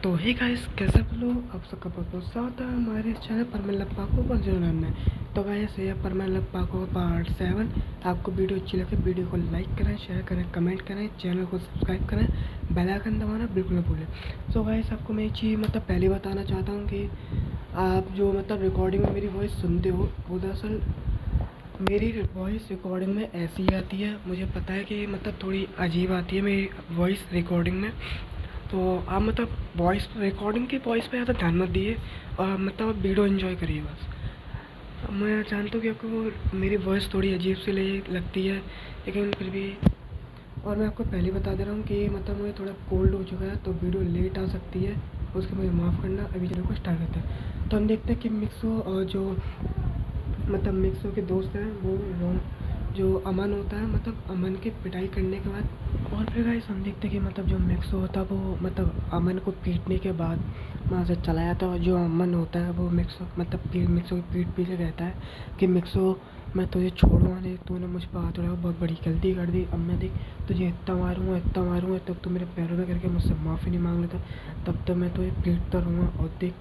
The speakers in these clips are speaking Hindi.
तो हे गाइस, कैसे आप लोग? आप सबका बहुत बहुत स्वागत है हमारे चैनल परमेन पाको 109 में। तो गाइस, ये परमेन पाको पार्ट 7। आपको वीडियो अच्छी लगे वीडियो को लाइक करें, शेयर करें, कमेंट करें, चैनल को सब्सक्राइब करें, बेल आइकन दबाना बिल्कुल ना भूलें। सो गाइस, आपको मैं एक चीज़ पहले बताना चाहता हूँ कि आप जो रिकॉर्डिंग में मेरी वॉइस सुनते हो, वो दरअसल मेरी वॉइस रिकॉर्डिंग में ऐसी ही आती है। मुझे पता है कि थोड़ी अजीब आती है मेरी वॉइस रिकॉर्डिंग में। तो आप वॉइस रिकॉर्डिंग की वॉइस पे ज़्यादा ध्यान मत दिए और वीडियो एंजॉय करिए बस। मैं जानता हूँ कि आपको मेरी वॉइस थोड़ी अजीब सी लगती है, लेकिन फिर भी। और मैं आपको पहले बता दे रहा हूँ कि मुझे थोड़ा कोल्ड हो चुका है, तो वीडियो लेट आ सकती है, उसके मुझे माफ़ करना। अभी चलो को स्टार्ट करते हैं। तो हम देखते हैं कि मिक्सो और जो मिक्सो के दोस्त हैं वो जो अमन होता है, अमन की पिटाई करने के बाद, और फिर गाइस हम देखते हैं कि जो मिक्सो होता है वो अमन को पीटने के बाद वहाँ से चला जाता है। और जो अमन होता है वो मिक्सो मिक्सो की पीठ पीछे कहता है कि मिक्सो, मैं तुझे छोड़ूंगा नहीं, तूने मुझ पर हाथ उठाया, बहुत बड़ी गलती कर दी। अब मैं देख तुझे इतना मारूंगा, तब तो मेरे पैरों में करके मुझसे माफ़ी नहीं मांग लेता, तब तो मैं तुझे पीटता रहूँगा। और देख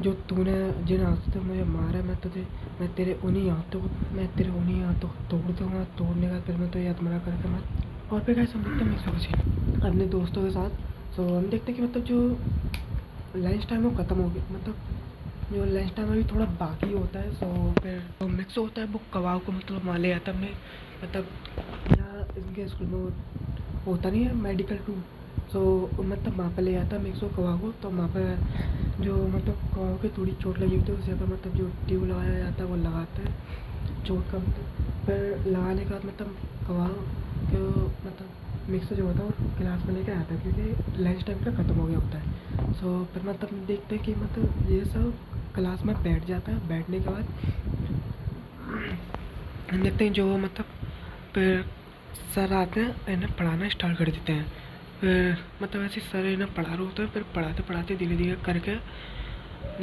जो तूने जिन हाथों से मुझे मारा, मैं तेरे उन्हीं हाथों को तोड़ दूँगा। तोड़ने का फिर मैं तो याद मना करके मैं। और फिर कैसे हम देखते हैं मिक्सो का अपने दोस्तों के साथ। सो हम देखते हैं कि जो लंच टाइम वो ख़त्म हो गया, जो लंच टाइम अभी थोड़ा बाकी होता है। सो फिर जो मिक्सो होता है वो कबाब को मान ले आता है अपने यहाँ इनके स्कूल में वो होता नहीं है मेडिकल टूर। सो वहाँ पर ले जाता है मिक्सो कबाब को। तो वहाँ पर जो कबाब की थोड़ी चोट लगी होती है, उस जगह जो ट्यूब लगाया जाता है वो लगाता है चोट का। फिर लगाने के बाद कबाब को मिक्सर जो होता है वो गिलास में लेकर आता है, क्योंकि लंच टाइम का ख़त्म हो गया होता है। सो फिर देखते हैं कि ये सब क्लास में बैठ जाता है। बैठने के बाद हम देखते हैं जो फिर सर आते हैं, इन्हें पढ़ाना स्टार्ट कर देते हैं। फिर ऐसे सर इन्हें पढ़ा रहे होते हैं। फिर पढ़ाते पढ़ाते धीरे धीरे करके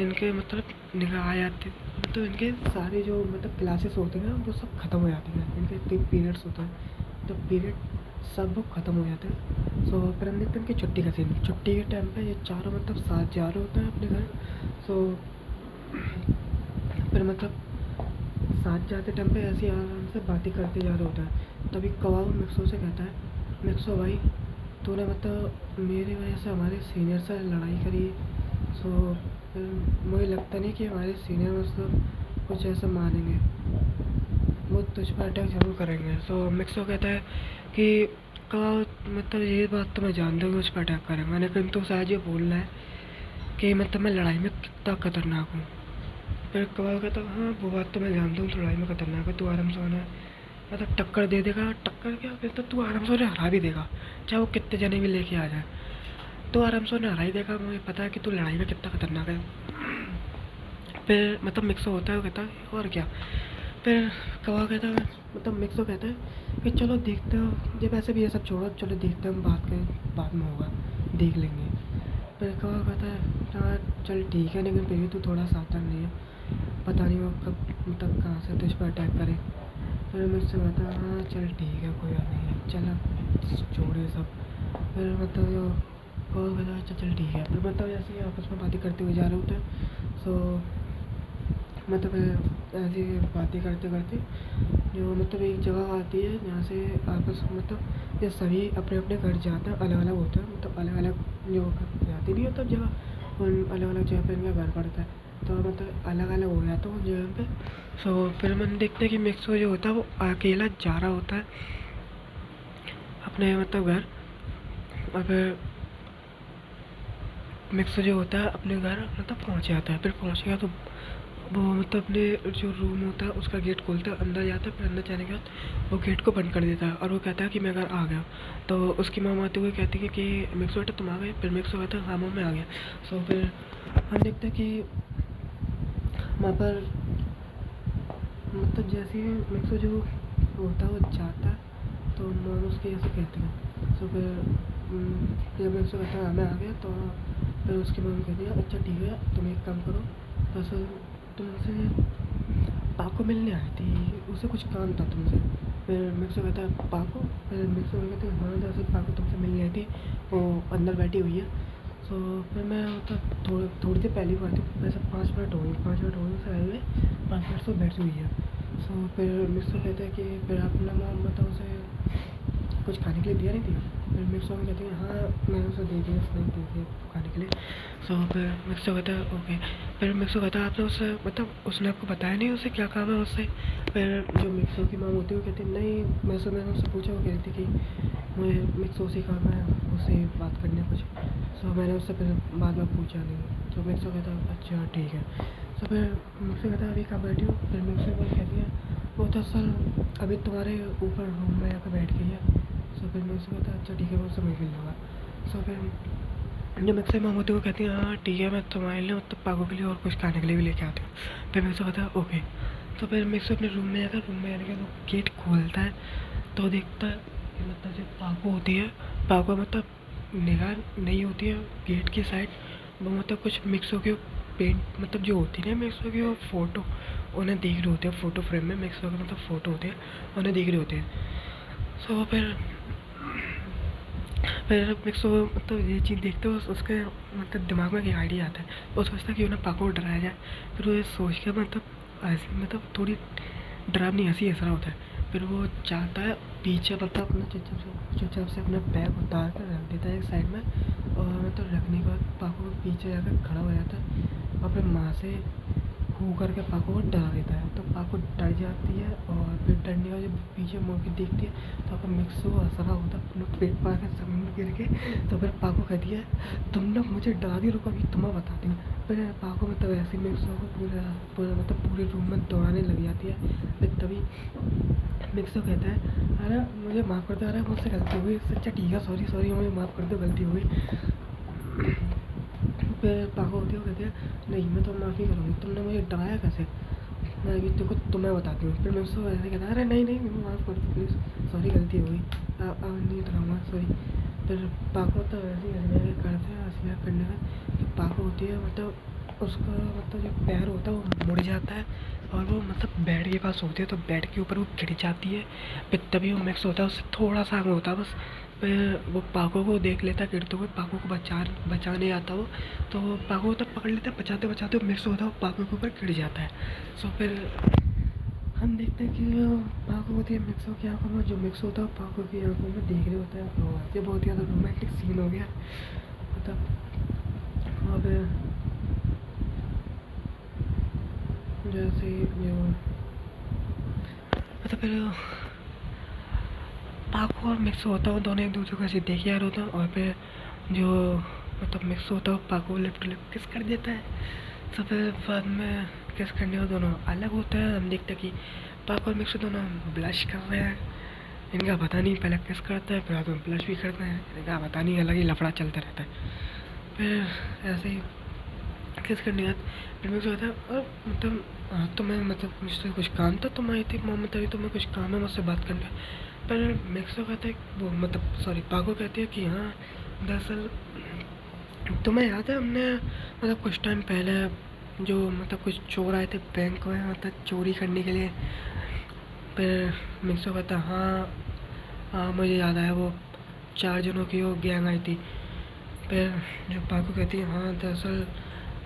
इनके निगाह आ जाती, इनके सारे जो क्लासेस होती हैं वो सब ख़त्म हो जाती हैं। इनके 3 पीरियड्स होते हैं, तो पीरियड सब ख़त्म हो जाते हैं। सो फिर हम देखते हैं कि छुट्टी का सीन। छुट्टी के टाइम पे ये चारों साथ जा रहे होते हैं अपने घर। सो फिर साथ जाते टाइम पे ऐसे आराम से बातें करते जा रहे होते हैं। तभी कबाब मिक्सो से कहता है, मिक्सो भाई, तूने मेरी वजह से हमारे सीनियर से लड़ाई करी। सो मुझे लगता नहीं कि हमारे सीनियर कुछ ऐसा मानेंगे, वो तुझ पर अटैक ज़रूर करेंगे। सो मिक्सो कहता है कि कबाब, ये बात तो मैं जानता हूँ कि उस पर अटैक करेंगे, लेकिन तो शायद ये बोल रहा है कि मैं लड़ाई में कितना खतरनाक हूँ। फिर कबाब कहता है, हाँ वो बात तो मैं जानता हूँ, लड़ाई में खतरनाक है, तू आराम से होना टक्कर दे देगा। टक्कर क्या, फिर तो तू आराम से उन्हें हरा भी देगा, चाहे वो कितने जने भी लेके आ जाए, तो आराम से उन्हें हरा ही देगा। मुझे पता है कि तू लड़ाई में कितना खतरनाक है। फिर मिक्सो होता है, वो कहता है और क्या। फिर कबाब कहता है, मिक्सो कहता है कि चलो देखते हो, जब ऐसे भी ये सब छोड़ो, चलो देखते हैं, हम बात करें, बाद में होगा, देख लेंगे। फिर कबाब कहता है, हाँ चल ठीक है, लेकिन फिर भी तू थोड़ा सावधान नहीं है, पता नहीं वो कब कहाँ से तुझ पर अटैक करे। फिर मुझसे कहता है, हाँ चल ठीक है, कोई बात नहीं है, चल छोड़े सब। फिर जो कबाब कहता है, अच्छा चल ठीक है। फिर ऐसे ही आपस में बातें करते हुए जा रहे होते हैं। सो ऐसे बातें करते करते जो एक जगह आती है जहाँ से आपस ये सभी अपने अपने घर जाते हैं, अलग अलग होते हैं, अलग अलग जो जाती नहीं होता जगह, उन अलग अलग जगह पे इनका घर पड़ता है। तो अलग अलग हो जाता है उस जगह पे। सो फिर हम देखते हैं कि मिक्सो जो होता है वो अकेला जा रहा होता है अपने घर। और फिर मिक्सो जो होता है अपने घर पहुँच जाता है। फिर पहुँच गया तो वो अपने जो रूम होता है उसका गेट खोलता है, अंदर जाता है। फिर अंदर जाने के बाद वो गेट को बंद कर देता है और वो कहता है कि मैं घर आ गया। तो उसकी माँ आते हुए कहती है कि मिक्सो बेटा तुम आ गए। फिर मिक्सो कहता है, हाँ माँ मैं आ गया। सो फिर हम देखते हैं कि वहाँ पर जैसे ही मिक्सो जो होता है वो जाता है, तो मॉम उसके ऐसे कहती हैं। सो फिर जब मिक्सो कहता है हाँ मैं आ गया, तो फिर उसकी मॉम कहती है, अच्छा ठीक है, तुम एक काम करो, बस तुमसे पाको मिलने आई थी, उसे कुछ काम था तुमसे। फिर मिक्सो कहता है पाको, फिर मिक्सो कहते हैं हाँ दरअसल पाको तुमसे मिल गई थी, वो अंदर बैठी हुई है। सो फिर मैं मतलब थोड़ी देर पहले हुआ थी, वैसे 5 मिनट हो गए उसे आए हुए, 5 मिनट से बैठी हुई है। सो फिर मिक्सो कहता है कि फिर आपने मतलब उसे कुछ खाने के लिए दिया नहीं थी? फिर मिक्सो में कहती है हाँ मैंने उसे दे दिया, उसने दे दिया खाने के लिए। सो फिर मिक्सो कहता है ओके। फिर मिक्सो कहता है आपने उससे मतलब उसने आपको बताया नहीं उसे क्या काम है उससे? फिर जो मिक्सो की माँ होती है वो कहती है नहीं, मैंने उससे पूछा, वो कह रही थी कि मुझे मिक्सो से काम है, उससे बात करनी है कुछ। सो मैंने उससे फिर बाद में पूछा नहीं। तो मिक्सो कहता है अच्छा ठीक है। सो फिर मिक्सो कहता है अभी कहाँ बैठी हो? फिर मिक्सो को कहती है वो दरअसल अभी तुम्हारे ऊपर रूम में आकर बैठ गई है। सो फिर मिक्सो कहता है अच्छा ठीक है मैं उससे मिल लूँगा। सो फिर जो मिक्सो माम होती है वो कहती है हाँ ठीक है मैं तुम्हारे लिए मतलब पागो के लिए और कुछ खाने के लिए भी लेके आती हूँ। फिर मिक्सो कहता है ओके। तो फिर मिक्सो अपने रूम में आकर, रूम में आने के बाद वो गेट खोलता है तो देखता है कि मतलब जो पागो होती है, पागो मतलब निगाह नहीं होती है गेट की साइड, वो मतलब कुछ मिक्सो के पेंट मतलब जो होती है ना मिक्सो की वो फ़ोटो उन्हें देख रहे होते हैं, फ़ोटो फ्रेम में मिक्सो के मतलब फ़ोटो होते हैं उन्हें देख रहे होते हैं। सो फिर मिक्सो मतलब ये चीज़ देखते हो उसके मतलब दिमाग में एक आइडिया आता है, वो सोचता है कि उन्हें पाको को डराया जाए। फिर वो ये सोच के मतलब थोड़ी डरावनी हंसी हंस रहा होता है। फिर वो चाहता है पीछे मतलब अपना चुपचाप से अपना बैग उतार कर रख देता है एक साइड में, और मतलब रखने के बाद पाको के पीछे जाकर खड़ा हो जाता है और फिर माँ से हू करके पाको को डरा देता है। तो पाको डर जाती है और फिर डरने का जब पीछे मुड़ के देखती है तो फिर मिक्सो हंस रहा होता है अपने पेट पर आकर जमीन में गिर के। तो फिर पाको कहती है तुमने मुझे डरा दी, रुको अभी तुम्हें बताती हूँ। फिर पाको मतलब ऐसे मिक्सो को पूरा पूरा मतलब पूरे रूम में दौड़ाने लग जाती है। फिर तभी मिक्सो कहता है अरे मुझे माफ़ कर दो, अरे मुझसे गलती हो गई। अच्छा ठीक है सॉरी सॉरी मुझे माफ़ कर दो, गलती हो गई। फिर पाको होती है वो कहती है नहीं मैं तो माफ़ी करूँगी, तुमने मुझे डराया कैसे? मैं अभी देखो तुम्हें बताती हूँ। फिर मैं उसको ऐसे कहता अरे नहीं नहीं मुझे माफ़ कर दो प्लीज़, सॉरी गलती हो गई, नहीं डराऊँगा सॉरी। फिर पाको तो ऐसे ही हंसने करते हैं, हंसी करने का तो पाको होती है मतलब उसका मतलब जो पैर होता है वो मुड़ जाता है और वो मतलब बेड के पास होती है, तो बेड के ऊपर वो गिर जाती है। फिर तभी वो मिक्स होता है उससे थोड़ा सा आगे होता है बस। फिर वो पाको को देख लेता है गिरते हुए, पाको को बचाने आता वो, तो वो पाको को तब पकड़ लेता है, बचाते बचाते वो मिक्स होता है वो पाको के ऊपर गिर जाता है। सो फिर हम देखते हैं कि पाको होती है मिक्सो की आंखों में, जो मिक्स होता है पाको की आंखों में देख रहे होता है। और ये बहुत ज़्यादा रोमांटिक सीन हो गया मतलब। और फिर जैसे जो मतलब फिर पाको और मिक्स होता है दोनों एक दूसरे को ऐसे देख यार होता है, और फिर जो मतलब मिक्स होता है पाको लिप टू लिप किस कर देता है। सब फिर बाद में किस करने को दोनों अलग होते हैं। हम देखते हैं कि पाको और मिक्स दोनों ब्लश कर रहे हैं, इनका पता नहीं पहले किस करते हैं फिर बाद में ब्लश भी करते हैं, इनका पता नहीं अलग ही लफड़ा चलता रहता है। फिर ऐसे ही किस करने के बाद फिर मिक्स होता है और मतलब हाँ तो मैं मतलब मुझसे कुछ काम था तो मैं आई थी मोहम्मद, अभी तो मैं कुछ काम है मुझसे बात करना है। पर मिक्सो कहता है वो मतलब सॉरी पाको कहती है कि हाँ दरअसल तुम्हें याद है हमने मतलब कुछ टाइम पहले जो मतलब कुछ चोर आए थे बैंक में मतलब चोरी करने के लिए? फिर मिक्सो कहता है हाँ हाँ मुझे याद आया, वो 4 जनों की वो गैंग आई थी। फिर जो पाको कहती है हाँ दरअसल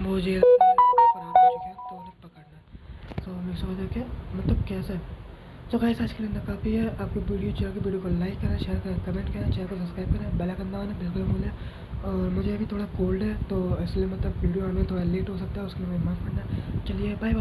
वो जेल से फरार हो चुके हैं तो उन्हें पकड़ना है। तो मिक्सो कहता है क्या मतलब कैसे? तो गाइस आज के लिए इतना काफ़ी है। आपको वीडियो चाहिए वीडियो को लाइक करें, शेयर करें, कमेंट करें, चैनल को सब्सक्राइब करें, बेल आइकन दबाना बिल्कुल भूलें। और मुझे अभी थोड़ा कोल्ड है तो इसलिए मतलब वीडियो आने थोड़ा लेट हो सकता है, उसके लिए माफ़ करना। चलिए बाय बाय।